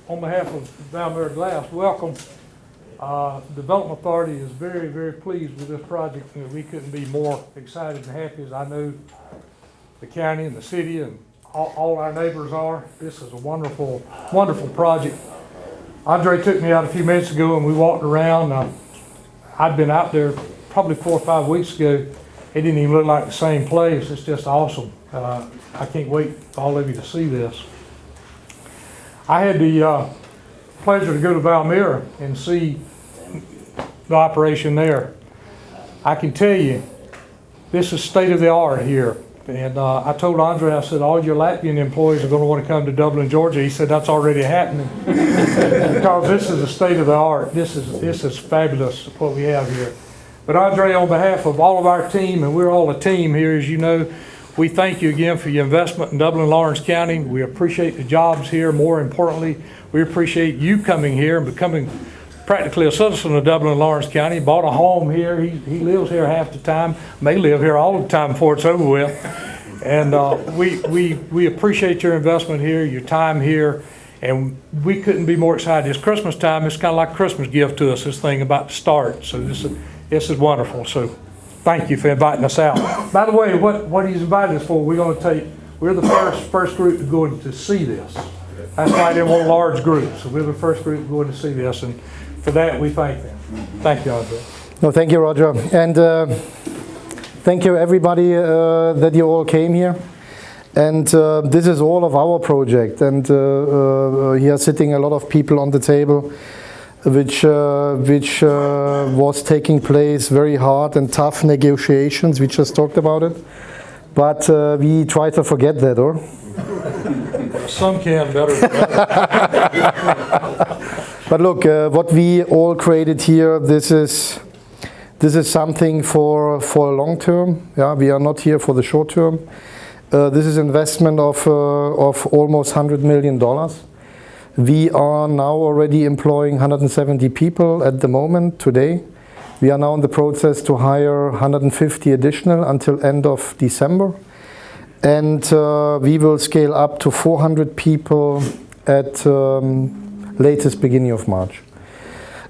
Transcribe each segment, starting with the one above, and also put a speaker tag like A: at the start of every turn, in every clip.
A: on behalf of Valmiera Glass, welcome. Development Authority is very, very pleased with this project, and we couldn't be more excited and happy as I know the county and the city and all our neighbors are. This is a wonderful, wonderful project. Andre took me out a few minutes ago and we walked around. I'd been out there probably 4 or 5 weeks ago. It didn't even look like the same place. It's just awesome. I can't wait for all of you to see this. I had the pleasure to go to Valmiera and see the operation there. I can tell you, this is state of the art here. And I told Andre, I said, all your Latvian employees are going to want to come to Dublin, Georgia. He said, that's already happening. Because this is the state of the art. This is fabulous what we have here. But Andre, on behalf of all of our team, and we're all a team here, as you know, we thank you again for your investment in Dublin-Laurens County. We appreciate the jobs here. More importantly, we appreciate you coming here and becoming practically a citizen of Dublin-Laurens County. Bought a home here. He lives here half the time. May live here all the time before it's over with. And we appreciate your investment here, your time here, and we couldn't be more excited. It's Christmas time. It's kind of like a Christmas gift to us, this thing about to start. So this is wonderful. So thank you for inviting us out. By the way, what he's invited us for, we're the first group to go in to see this. That's why they want large groups. So we're the first group going to see this, and for that we thank them. Thank you, Andre.
B: No, thank you, Roger, and thank you everybody that you all came here. And this is all of our project, and here sitting a lot of people on the table, which was taking place very hard and tough negotiations. We just talked about it, but we try to forget that, or?
A: Some can better.
B: But look, what we all created here, this is something for long term. Yeah, we are not here for the short term. This is investment of almost $100 million. We are now already employing 170 people at the moment today. We are now in the process to hire 150 additional until end of December. And we will scale up to 400 people at latest beginning of March.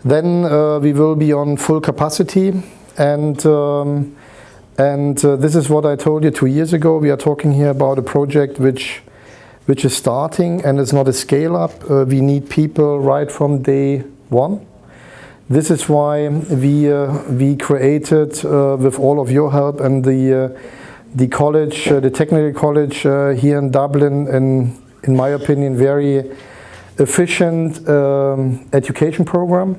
B: Then we will be on full capacity, and this is what I told you 2 years ago. We are talking here about a project which is starting, and it's not a scale up. We need people right from day one. This is why we created, with all of your help and the college, the technical college here in Dublin, and in my opinion, very efficient education program.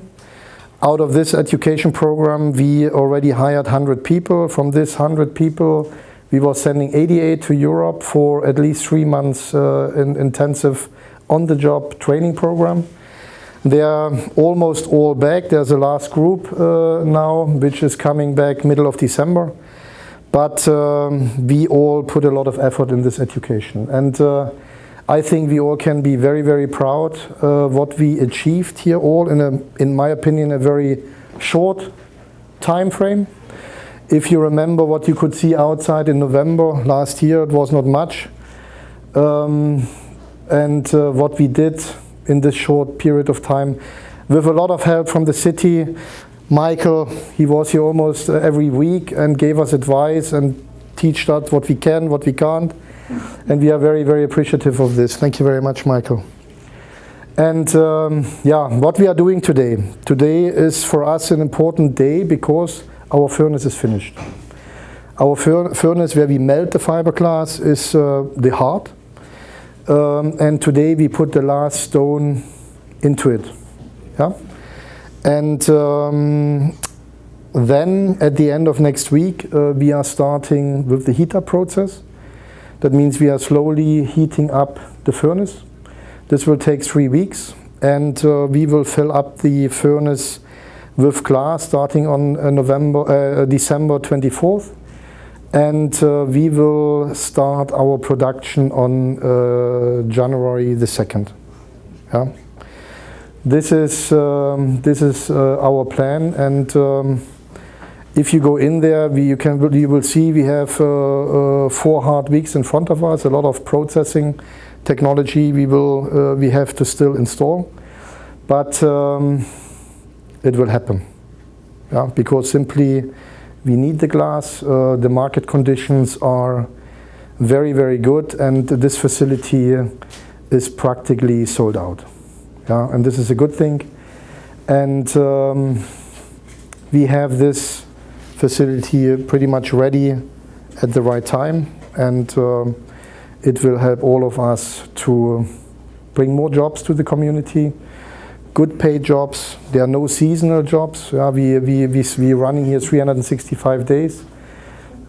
B: Out of this education program, we already hired 100 people. From this 100 people, we were sending 88 to Europe for at least 3 months in intensive on-the-job training program. They are almost all back. There's a last group now, which is coming back middle of December. But we all put a lot of effort in this education. And I think we all can be very, very proud what we achieved here all in my opinion, a very short time frame. If you remember what you could see outside in November last year, it was not much. And what we did in this short period of time, with a lot of help from the city. Michael, he was here almost every week and gave us advice and taught us what we can, what we can't. And we are very, very appreciative of this. Thank you very much, Michael. And yeah, what we are doing today. Today is for us an important day because our furnace is finished. Our furnace where we melt the fiberglass is the heart. And today we put the last stone into it. Yeah? And then at the end of next week, we are starting with the heat up process. That means we are slowly heating up the furnace. This will take 3 weeks, and we will fill up the furnace with glass starting on December 24th. And we will start our production on January the 2nd. Yeah? This is our plan, and if you go in there, you will see we have 4 hard weeks in front of us, a lot of processing technology we have to still install, but it will happen. Yeah, because simply we need the glass. The market conditions are very, very good, and this facility is practically sold out. Yeah, and this is a good thing. And we have this facility pretty much ready at the right time, and it will help all of us to bring more jobs to the community, good paid jobs. There are no seasonal jobs. We're running here 365 days,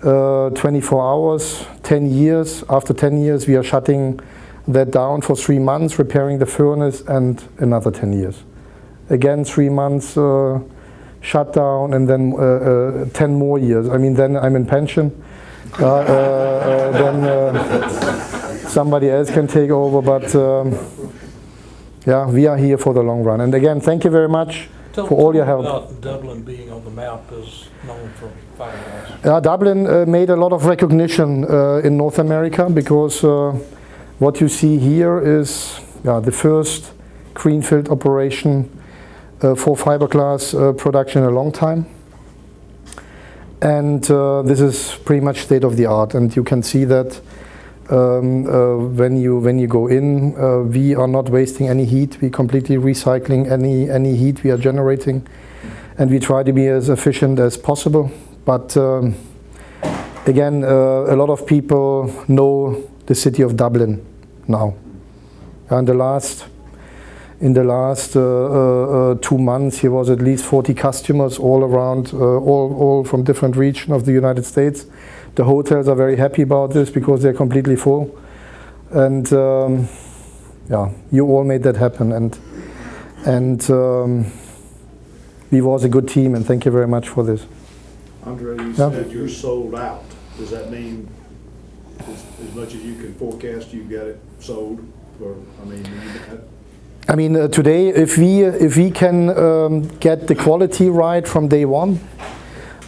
B: 24 hours, 10 years. After 10 years, we are shutting that down for 3 months, repairing the furnace, and another 10 years. Again, 3 months shut down, and then 10 more years. I mean, then I'm in pension. Then somebody else can take over, but yeah, we are here for the long run. And again, thank you very much for all your help.
A: About Dublin being on the map as known for fiberglass.
B: Dublin made a lot of recognition in North America, because what you see here is the first greenfield operation for fiberglass production in a long time. And this is pretty much state of the art, and you can see that when you go in, we are not wasting any heat. We completely recycling any heat we are generating, and we try to be as efficient as possible. But again, a lot of people know the city of Dublin now. And in the last 2 months, here was at least 40 customers all around, all from different regions of the United States. The hotels are very happy about this because they're completely full. And you all made that happen. And we was a good team, and thank you very much for this.
C: Andre, you said you're sold out. Does that mean as much as you can forecast, you've got it sold? Or,
B: I mean, today, if we can get the quality right from day one,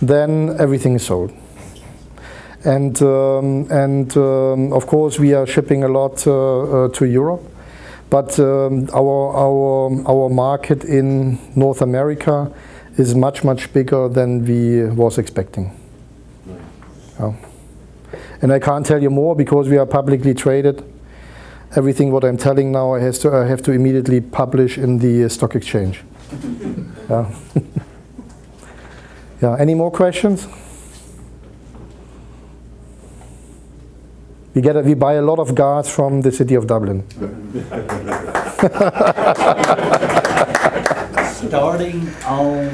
B: then everything is sold. And of course, we are shipping a lot to Europe, but our market in North America is much bigger than we was expecting. And I can't tell you more because we are publicly traded. Everything what I'm telling now, I have to immediately publish in the stock exchange. Yeah. Any more questions? We buy a lot of gas from the city of Dublin.
D: Starting on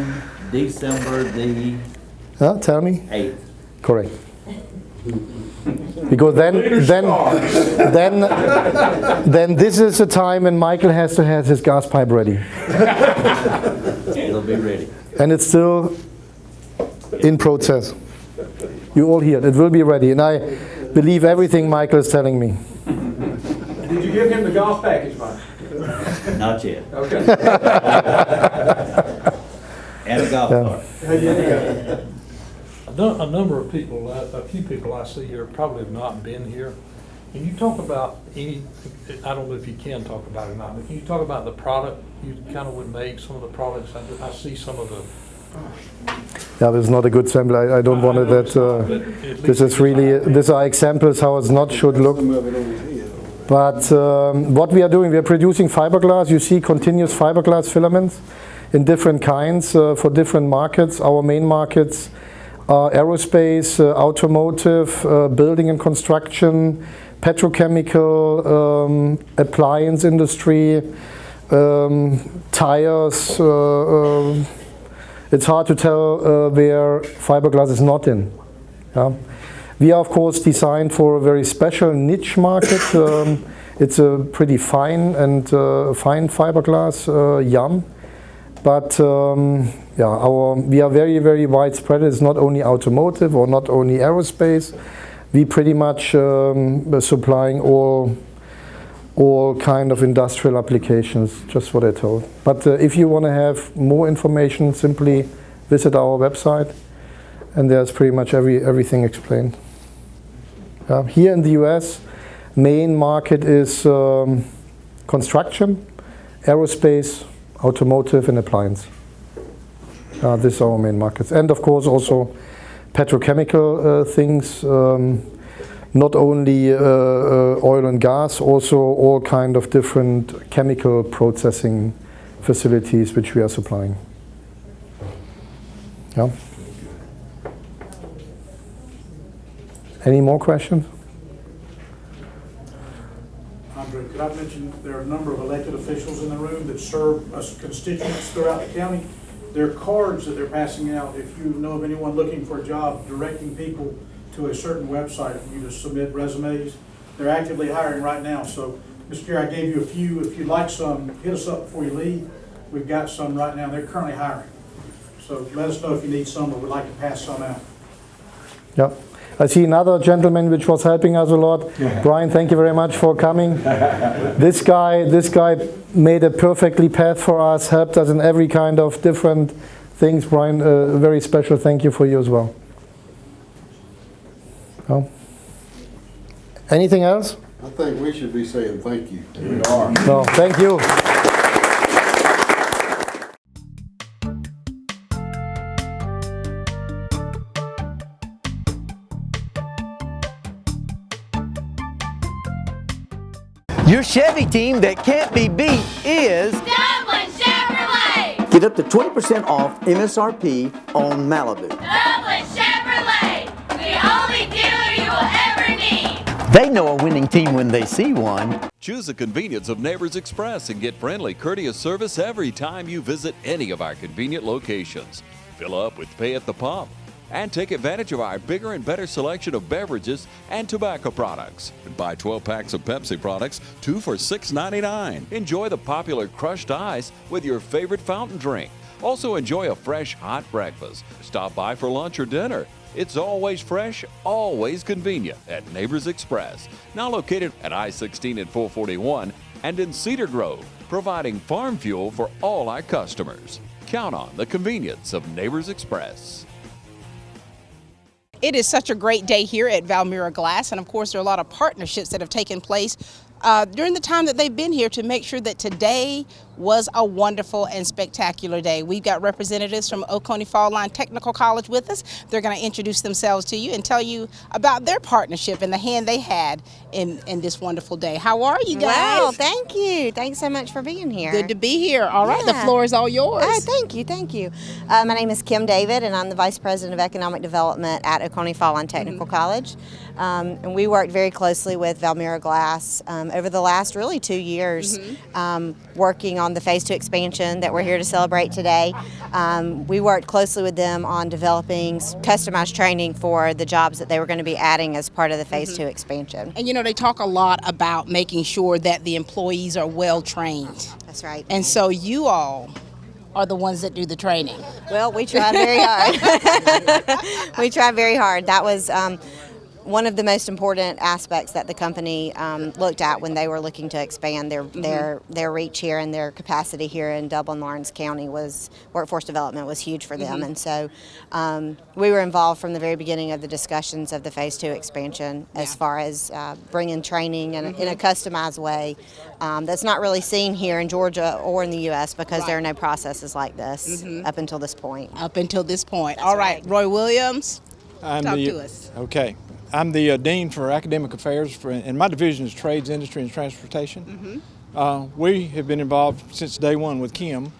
D: December the
B: Tell me.
D: 8th.
B: Correct. Because then this is the time when Michael has to have his gas pipe ready.
D: It'll be ready.
B: And it's still in process. You all hear it. It will be ready. And I believe everything Michael is telling me.
E: Did you give him the golf package, Mike?
D: Not yet.
E: Okay.
D: And a golf cart.
A: A number of people, a few people I see here probably have not been here. Can you talk about I don't know if you can talk about it or not, but can you talk about the product you kind of would make, some of the products? I see some of the...
B: Yeah, this is not a good sample. I don't want it that... this is really... These are examples how it's not should look. But what we are doing, we are producing fiberglass. You see continuous fiberglass filaments in different kinds for different markets. Our main markets are aerospace, automotive, building and construction, petrochemical, appliance industry, tires. It's hard to tell where fiberglass is not in. Yeah. We are, of course, designed for a very special niche market. It's a pretty fine fiberglass yarn. But we are very, very widespread. It's not only automotive or not only aerospace. We pretty much supplying all kind of industrial applications, just what I told. But if you want to have more information, simply visit our website, and there's pretty much everything explained. Here in the US, Main market is construction, aerospace, automotive, and appliance. These are our main markets. And of course also petrochemical things, not only oil and gas, also all kind of different chemical processing facilities which we are supplying. Yeah. Any more questions?
F: Andre, could I mention there are a number of elected officials in the room that serve us constituents throughout the county. There are cards that they're passing out if you know of anyone looking for a job, directing people to a certain website for you to submit resumes. They're actively hiring right now. So, Mr. Chair, I gave you a few. If you'd like some, hit us up before you leave. We've got some right now. They're currently hiring. So let us know if you need some or would like to pass some out.
B: Yeah. I see another gentleman which was helping us a lot. Brian, thank you very much for coming. This guy made a perfectly path for us, helped us in every kind of different things. Brian, a very special thank you for you as well. Oh. Anything else?
G: I think we should be saying thank you.
C: We are.
B: No, thank you.
H: Your Chevy team that can't be beat is
I: Dublin Chevrolet!
H: get up to 20% off MSRP on Malibu.
I: Dublin Chevrolet! The only dealer you will ever need!
H: They know a winning team when they see one.
J: Choose the convenience of Neighbors Express and get friendly, courteous service every time you visit any of our convenient locations. Fill up with pay at the pump and take advantage of our bigger and better selection of beverages and tobacco products. And buy 12 packs of Pepsi products, 2 for $6.99. Enjoy the popular crushed ice with your favorite fountain drink. Also enjoy a fresh, hot breakfast. Stop by for lunch or dinner. It's always fresh, always convenient at Neighbors Express. Now located at I-16 and 441 and in Cedar Grove, providing farm fuel for all our customers. Count on the convenience of Neighbors Express.
K: It is such a great day here at Valmiera Glass, and of course there are a lot of partnerships that have taken place during the time that they've been here to make sure that today was a wonderful and spectacular day. We've got representatives from Oconee Fall Line Technical College with us. They're going to introduce themselves to you and tell you about their partnership and the hand they had in this wonderful day. How are you guys?
L: Well, thank you. Thanks so much for being here.
K: Good to be here. All right, the floor is all yours.
L: Oh, thank you, thank you. My name is Kim David, and I'm the Vice President of Economic Development at Oconee Fall Line Technical College. And we worked very closely with Valmiera Glass over the last really 2 years, working on the Phase 2 expansion that we're here to celebrate today. We worked closely with them on developing customized training for the jobs that they were going to be adding as part of the Phase 2 expansion.
K: And you know, they talk a lot about making sure that the employees are well trained.
L: That's right.
K: And so you all are the ones that do the training.
L: Well, we tried very hard. We tried very hard. That was one of the most important aspects that the company looked at when they were looking to expand their reach here, and their capacity here in Dublin-Laurens County was workforce development was huge for them. And so we were involved from the very beginning of the discussions of the Phase 2 expansion as far as bringing training in a customized way that's not really seen here in Georgia or in the U.S. because there are no processes like this up until this point.
K: Up until this point. All right, Roy Williams, talk to us.
M: Okay. I'm the Dean for Academic Affairs, and my division is Trades, Industry, and Transportation. We have been involved since day one with Kim.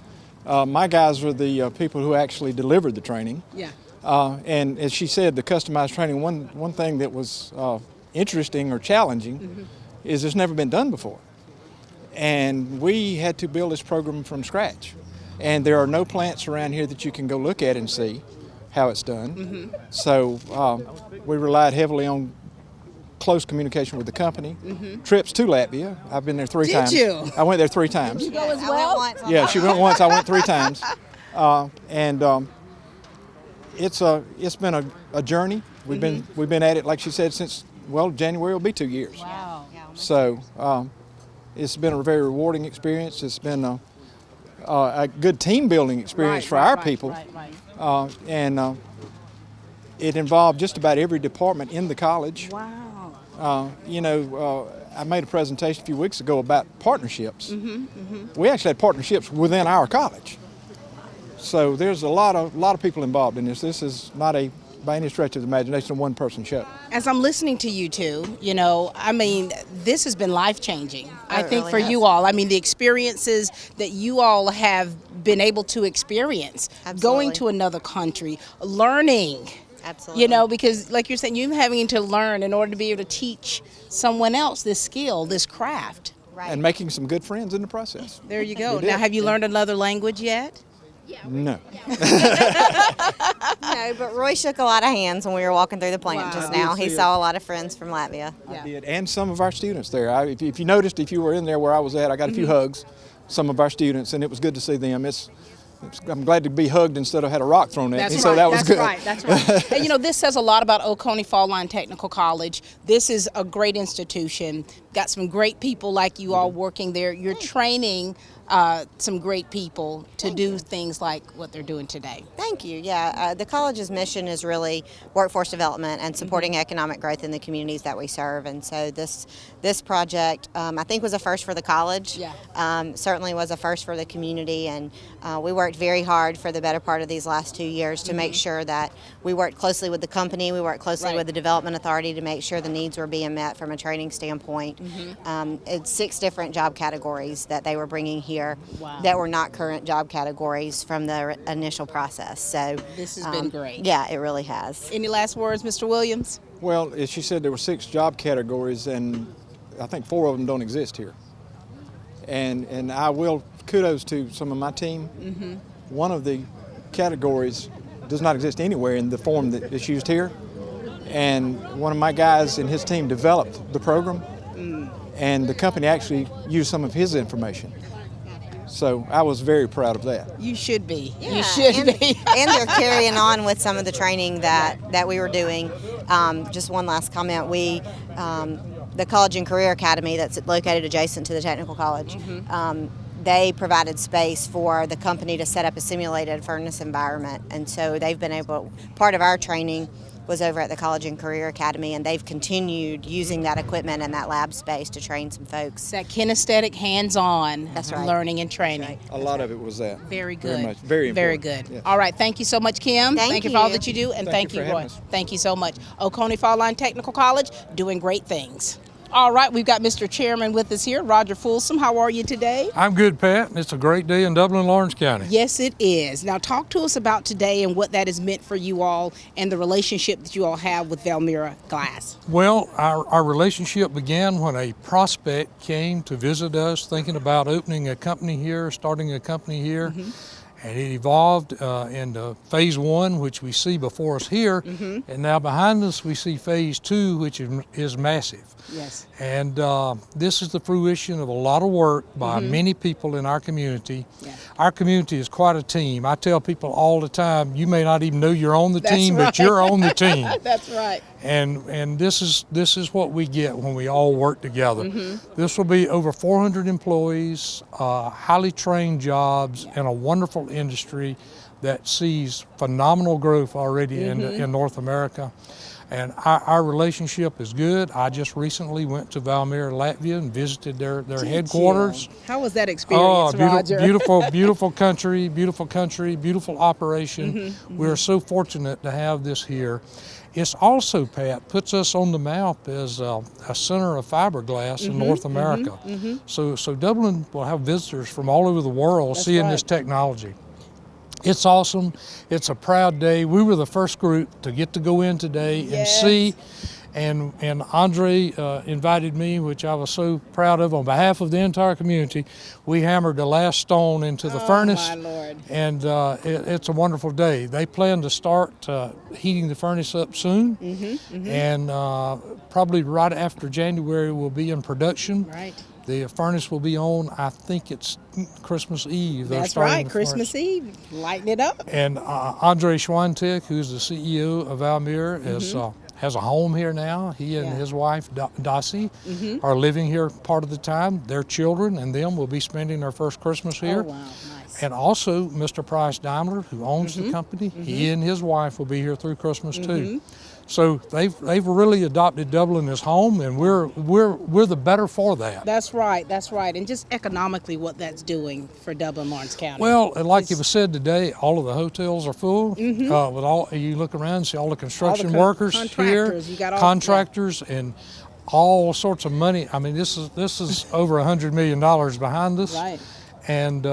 M: My guys are the people who actually delivered the training.
K: Yeah.
M: And as she said, the customized training, one thing that was interesting or challenging is it's never been done before. And we had to build this program from scratch. And there are no plants around here that you can go look at and see how it's done. So we relied heavily on close communication with the company. Trips to Latvia. I've been there 3 times.
K: Did you?
M: I went there 3 times.
K: Did you go as well?
M: Yeah, she went once. I went 3 times. It's been a journey. We've been at it, like she said, since January will be 2 years.
K: Wow.
M: So it's been a very rewarding experience. It's been a good team building experience for our people. And it involved just about every department in the college.
K: Wow.
M: I made a presentation a few weeks ago about partnerships. We actually had partnerships within our college. So there's a lot of people involved in this. This is not by any stretch of the imagination, a one-person show.
K: As I'm listening to you two, you know, I mean, this has been life-changing. I think
L: really
K: for
L: has.
K: you all, I mean, the experiences that you all have been able to experience, going to another country, learning.
L: Absolutely.
K: You know, because like you're saying, you're having to learn in order to be able to teach someone else this skill, this craft.
L: Right.
M: And making some good friends in the process.
K: There you go.
M: We did,
K: Now, have you
M: yeah.
K: learned another language yet?
M: No.
L: No, but Roy shook a lot of hands when we were walking through the plant just now. He saw a lot of friends from Latvia.
M: I did, and some of our students there. If you noticed, if you were in there where I was at, I got a few hugs, some of our students, and it was good to see them. I'm glad to be hugged instead of had a rock thrown at me, so that was good.
K: That's right. And you know, this says a lot about Oconee Fall Line Technical College. This is a great institution. Got some great people like you all working there. You're training some great people to do things like what they're doing today.
L: Thank you. Yeah, the college's mission is really workforce development and supporting economic growth in the communities that we serve. And so this project, I think, was a first for the college.
K: Yeah.
L: Certainly was a first for the community, and we worked very hard for the better part of these last 2 years to make sure that we worked closely with the company, we worked closely with the development authority to make sure the needs were being met from a training standpoint. It's 6 different job categories that they were bringing here that were not current job categories from the initial process. So
K: this has been great.
L: Yeah, it really has.
K: Any last words, Mr. Williams?
M: Well, as she said, there were 6 job categories, and I think 4 of them don't exist here. And I will kudos to some of my team. One of the categories does not exist anywhere in the form that it's used here. And one of my guys and his team developed the program, and the company actually used some of his information. So I was very proud of that.
K: You should be.
L: Yeah,
K: you should be.
L: And they're carrying on with some of the training that we were doing. Just one last comment. The College and Career Academy that's located adjacent to the technical college, they provided space for the company to set up a simulated furnace environment. And so they've been able, part of our training was over at the College and Career Academy, and they've continued using that equipment and that lab space to train some folks.
K: That kinesthetic, hands-on
L: right.
K: learning and training.
M: A lot of it was that.
K: Very good.
M: Very much. Very important.
K: Very good.
M: Yes.
K: All right. Thank you so much, Kim.
L: Thank
K: you for all
L: you.
K: that you do, and
M: Thank
K: thank
M: you
K: you,
M: for
K: Roy.
M: having us.
K: Thank you so much. Oconee Fall Line Technical College doing great things. All right, we've got Mr. Chairman with us here, Roger Folsom. How are you today?
A: I'm good, Pat. It's a great day in Dublin-Laurens County.
K: Yes, it is. Now, talk to us about today and what that has meant for you all and the relationship that you all have with Valmiera Glass.
A: Well, our relationship began when a prospect came to visit us thinking about opening a company here, starting a company here. And it evolved into phase 1, which we see before us here. And now behind us, we see phase 2, which is massive.
K: Yes.
A: And this is the fruition of a lot of work by many people in our community.
K: Yeah.
A: Our community is quite a team. I tell people all the time, you may not even know you're on the team,
K: right.
A: but you're on the team.
K: That's right.
A: And this is what we get when we all work together. This will be over 400 employees, highly trained jobs, and a wonderful industry that sees phenomenal growth already in North America. And our relationship is good. I just recently went to Valmiera, Latvia, and visited their headquarters.
K: How was that experience, Roger?
A: Beautiful country, beautiful operation. We're so fortunate to have this here. It's also, Pat, puts us on the map as a center of fiberglass in North America. So Dublin will have visitors from all over the world seeing this technology. It's awesome. It's a proud day. We were the first group to get to go in today and see. And Andre invited me, which I was so proud of on behalf of the entire community. We hammered the last stone into the furnace.
K: My Lord.
A: And it's a wonderful day. They plan to start heating the furnace up soon. And probably right after January we'll be in production.
K: Right.
A: The furnace will be on, I think it's Christmas Eve.
K: That's right, Christmas Eve. Lighten it up.
A: And Andre Schwiontek, who's the CEO of Valmiera, has a home here now. He and his wife, Dossie, are living here part of the time. Their children and them will be spending their first Christmas here.
K: Oh, wow, nice.
L: Yes.
A: And also Mr. Price Daimler, who owns the company, he and his wife will be here through Christmas too. So they've really adopted Dublin as home, and we're the better for that.
K: That's right, that's right. And just economically what that's doing for Dublin-Laurens County.
A: Well, like it was said today, all of the hotels are full. With all, you look around and see all the construction workers here,
K: contractors, you got all-
A: contractors, and all sorts of money. I mean, this is over $100 million behind us.
K: Right.
A: And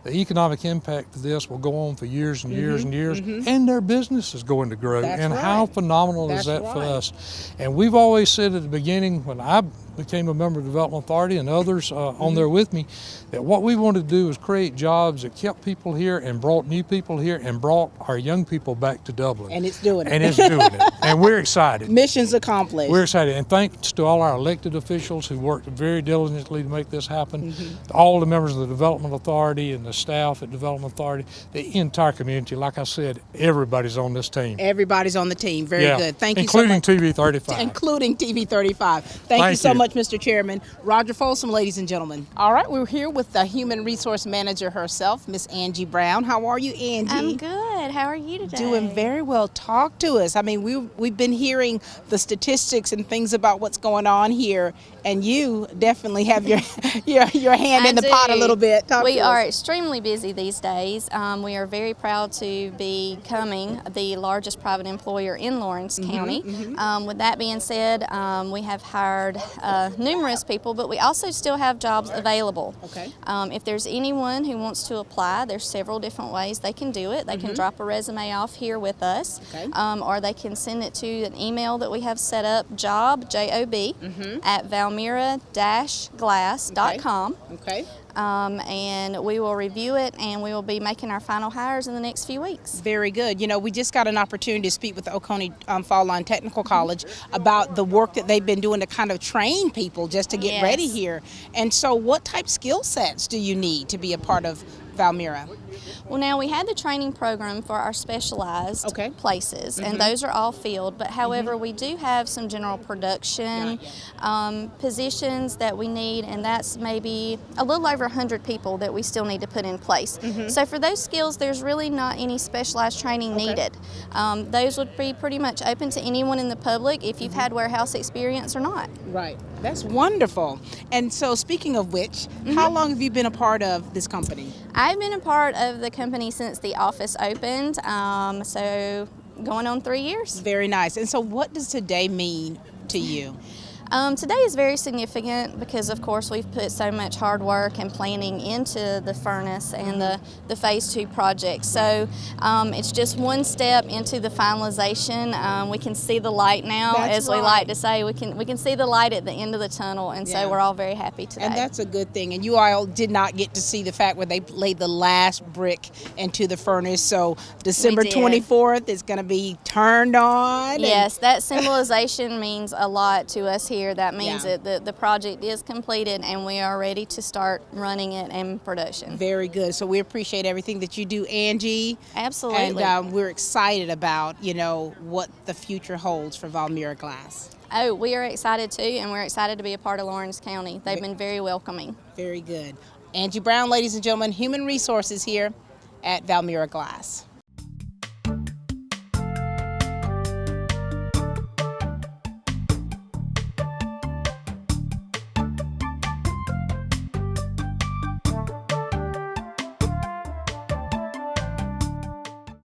A: the economic impact of this will go on for years and years and years, and their business is going to grow.
K: That's
A: and
K: right.
A: how phenomenal
K: That's
A: is that for
K: right.
A: us? And we've always said at the beginning, when I became a member of the Development Authority and others on there with me, that what we wanted to do was create jobs that kept people here and brought new people here and brought our young people back to Dublin.
K: And it's doing it.
A: And it's doing it. And we're excited.
K: Mission's accomplished.
A: We're excited, and thanks to all our elected officials who worked very diligently to make this happen, all the members of the Development Authority and the staff at Development Authority, the entire community. Like I said, everybody's on this team.
K: Everybody's on the team. Very good. Thank you
A: including
K: so much.
A: TV 35.
K: Including TV 35. Thank you so much, Mr. Chairman. Roger Folsom, ladies and gentlemen. All right, we're here with the Human Resource Manager herself, Miss Angie Brown. How are you, Angie?
N: I'm good. How are you today?
K: Doing very well. Talk to us. I mean, we've been hearing the statistics and things about what's going on here, and you definitely have your hand in the pot a little bit.
N: We are extremely busy these days. We are very proud to be becoming the largest private employer in Laurens County. With that being said, we have hired numerous people, but we also still have jobs available.
K: Okay.
N: If there's anyone who wants to apply, there's several different ways they can do it. They can drop a resume off here with us, or they can send it to an email that we have set up, job, J-O-B, at Valmiera-glass.com.
K: Okay.
N: And we will review it, and we will be making our final hires in the next few weeks.
K: Very good. You know, we just got an opportunity to speak with the Oconee Fall Line Technical College about the work that they've been doing to kind of train people just to get ready here. And so what type skill sets do you need to be a part of Valmiera?
N: Well, now we had the training program for our specialized places, and those are all filled. But however, we do have some general production positions that we need, and that's maybe a little over 100 people that we still need to put in place. So for those skills, there's really not any specialized training needed. Those would be pretty much open to anyone in the public if you've had warehouse experience or not.
K: Right. That's wonderful. And so speaking of which, how long have you been a part of this company?
N: I've been a part of the company since the office opened, so going on 3 years.
K: Very nice. And so what does today mean to you?
N: Today is very significant because, of course, we've put so much hard work and planning into the furnace and the Phase 2 project. So it's just one step into the finalization. We can see the light now, as we like to say. We can see the light at the end of the tunnel, and so we're all very happy today.
K: And that's a good thing. And you all did not get to see the fact where they laid the last brick into the furnace. So December 24th is going to be turned on.
N: Yes, that symbolization means a lot to us here. That means that the project is completed and we are ready to start running it in production.
K: Very good. So we appreciate everything that you do, Angie.
N: Absolutely.
K: And we're excited about, you know, what the future holds for Valmiera Glass.
N: Oh, we are excited too, and we're excited to be a part of Laurens County. They've been very welcoming.
K: Very good. Angie Brown, ladies and gentlemen, Human Resources here at Valmiera Glass.